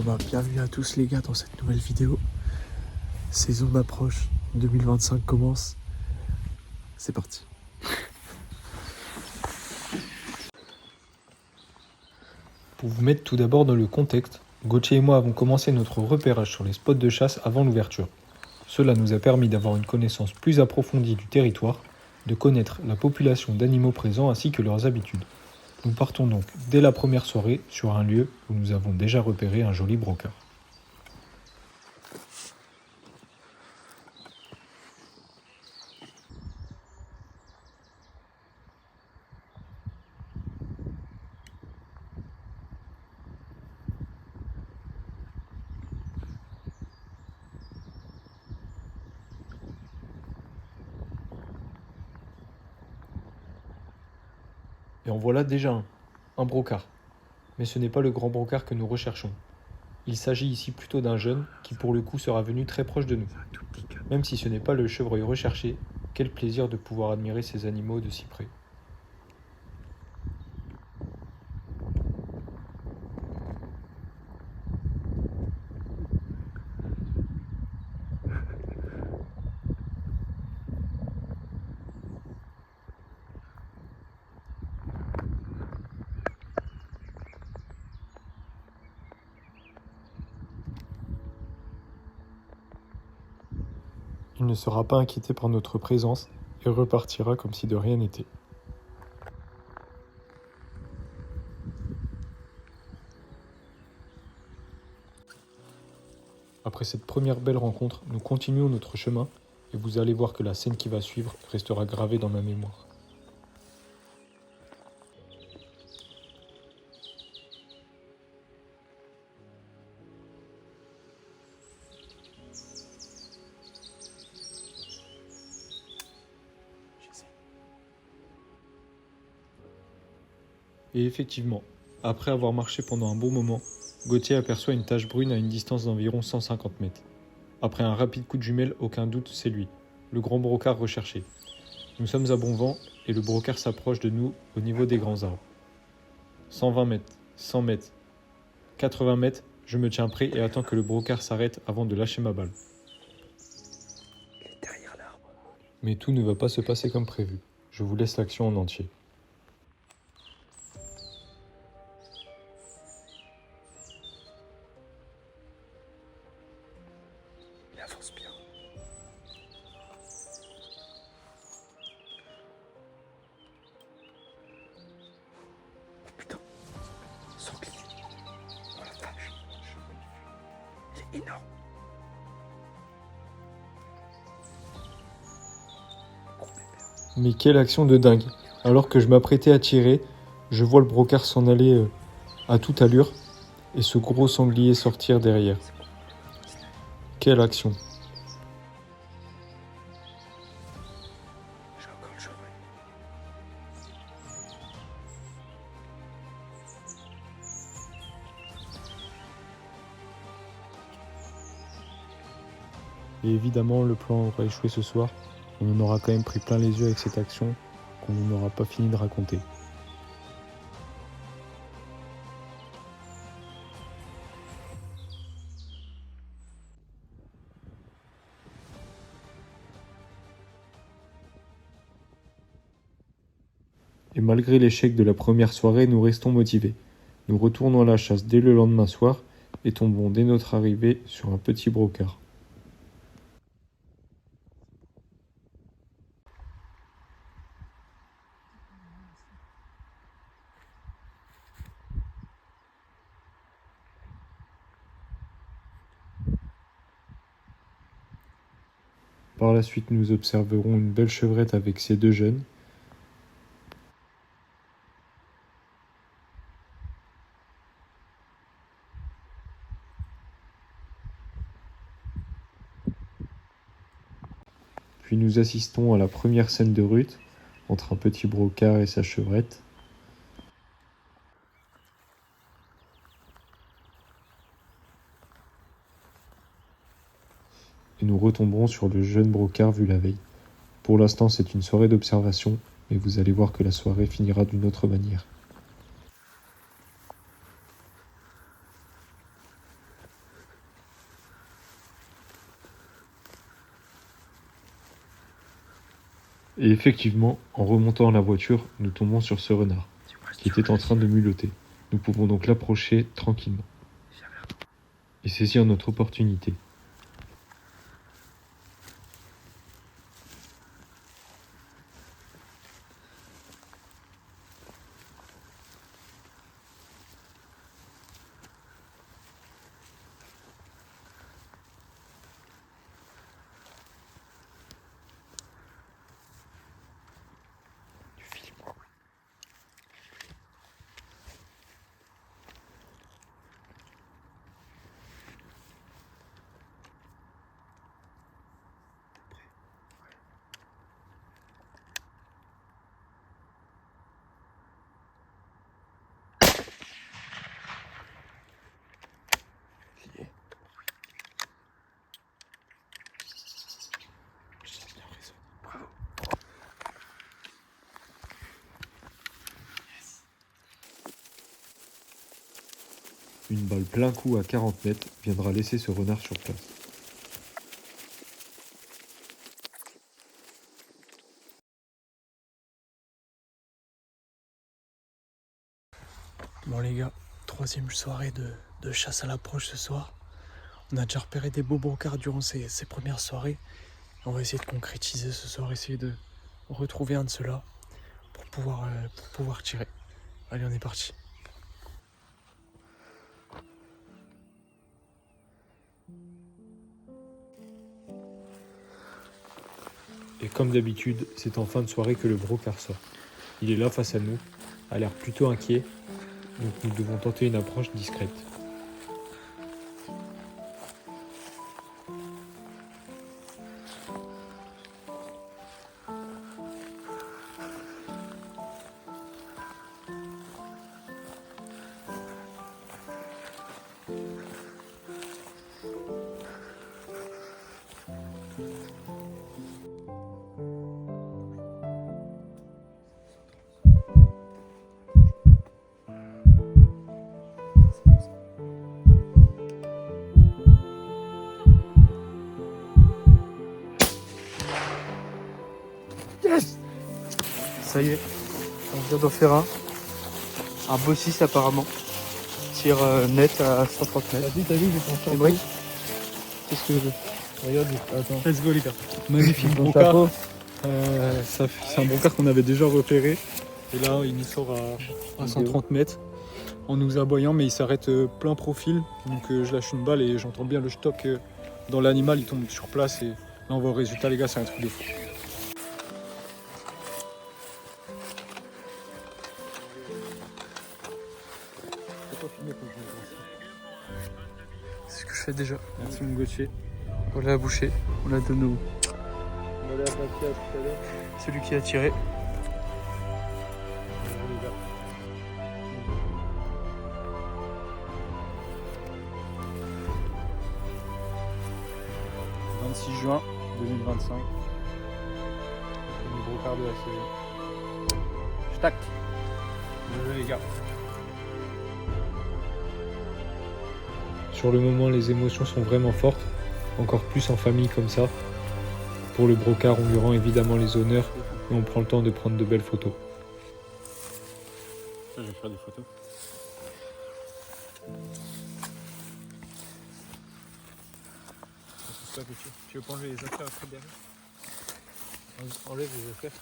Bienvenue à tous les gars dans cette nouvelle vidéo. Saison m'approche, 2025 commence. C'est parti. Pour vous mettre tout d'abord dans le contexte, Gauthier et moi avons commencé notre repérage sur les spots de chasse avant l'ouverture. Cela nous a permis d'avoir une connaissance plus approfondie du territoire, de connaître la population d'animaux présents ainsi que leurs habitudes. Nous partons donc dès la première soirée sur un lieu où nous avons déjà repéré un joli brocard. Et en voilà déjà un brocard. Mais ce n'est pas le grand brocard que nous recherchons. Il s'agit ici plutôt d'un jeune qui pour le coup sera venu très proche de nous. Même si ce n'est pas le chevreuil recherché, quel plaisir de pouvoir admirer ces animaux de si près. Il ne sera pas inquiété par notre présence et repartira comme si de rien n'était. Après cette première belle rencontre, nous continuons notre chemin et vous allez voir que la scène qui va suivre restera gravée dans ma mémoire. Et effectivement, après avoir marché pendant un bon moment, Gauthier aperçoit une tache brune à une distance d'environ 150 mètres. Après un rapide coup de jumelle, aucun doute, c'est lui, le grand brocard recherché. Nous sommes à bon vent et le brocard s'approche de nous au niveau des grands arbres. 120 mètres, 100 mètres, 80 mètres, je me tiens prêt et attends que le brocard s'arrête avant de lâcher ma balle. Il est derrière l'arbre. Mais tout ne va pas se passer comme prévu. Je vous laisse l'action en entier. Il avance bien. Oh putain. Sanglier. Oh la vache. Il est énorme. Mais quelle action de dingue! Alors que je m'apprêtais à tirer, je vois le brocard s'en aller à toute allure et ce gros sanglier sortir derrière. Quelle action! J'ai encore le chevreuil. Et évidemment, le plan aura échoué ce soir. On en aura quand même pris plein les yeux avec cette action qu'on n'aura pas fini de raconter. Et malgré l'échec de la première soirée, nous restons motivés. Nous retournons à la chasse dès le lendemain soir et tombons dès notre arrivée sur un petit brocard. Par la suite, nous observerons une belle chevrette avec ses deux jeunes. Puis nous assistons à la première scène de rut entre un petit brocard et sa chevrette. Et nous retomberons sur le jeune brocard vu la veille. Pour l'instant, c'est une soirée d'observation, mais vous allez voir que la soirée finira d'une autre manière. Et effectivement, en remontant à la voiture, nous tombons sur ce renard, qui était en train de muloter. Nous pouvons donc l'approcher tranquillement et saisir notre opportunité. Une balle plein coup à 40 mètres viendra laisser ce renard sur place. Bon les gars, troisième soirée de chasse à l'approche ce soir. On a déjà repéré des beaux brocards durant ces premières soirées. On va essayer de concrétiser ce soir, essayer de retrouver un de ceux-là pour pouvoir tirer. Allez, on est parti. Et comme d'habitude, c'est en fin de soirée que le brocard sort. Il est là face à nous, a l'air plutôt inquiet, donc nous devons tenter une approche discrète. Yes! Ça y est, on vient d'en faire un. Un beau 6 apparemment. Tir net à 130 mètres. T'as vu, j'ai ton Et briques. Qu'est-ce que... Regarde, attends. Let's go les gars. Magnifique Ton brocard. chapeau. C'est un brocard qu'on avait déjà repéré. Et là, il nous sort à 130 mètres en nous aboyant, mais il s'arrête plein profil. Donc je lâche une balle et j'entends bien le stock dans l'animal. Il tombe sur place et là on voit le résultat, les gars, c'est un truc de fou. C'est ce que je fais déjà. Merci mon Gauthier. On l'a bouché. On a de nous. On allait à Patia tout à l'heure. Celui qui a tiré. 26 juin 2025. Le brocard de la saison. Tac. Désolé les gars. Sur le moment, les émotions sont vraiment fortes, encore plus en famille comme ça. Pour le brocard, on lui rend évidemment les honneurs et on prend le temps de prendre de belles photos. Ça, je vais faire des photos. Tu veux pas enlever les affaires après derrière? Enlève les affaires.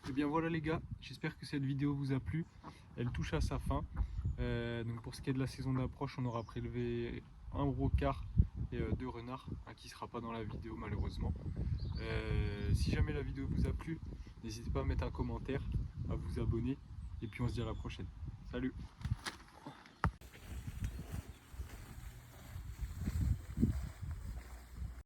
Et bien voilà les gars, j'espère que cette vidéo vous a plu. Elle touche à sa fin. Donc pour ce qui est de la saison d'approche, on aura prélevé un brocard et 2 renards, qui ne sera pas dans la vidéo malheureusement. Si jamais la vidéo vous a plu, n'hésitez pas à mettre un commentaire, à vous abonner et puis on se dit à la prochaine. Salut!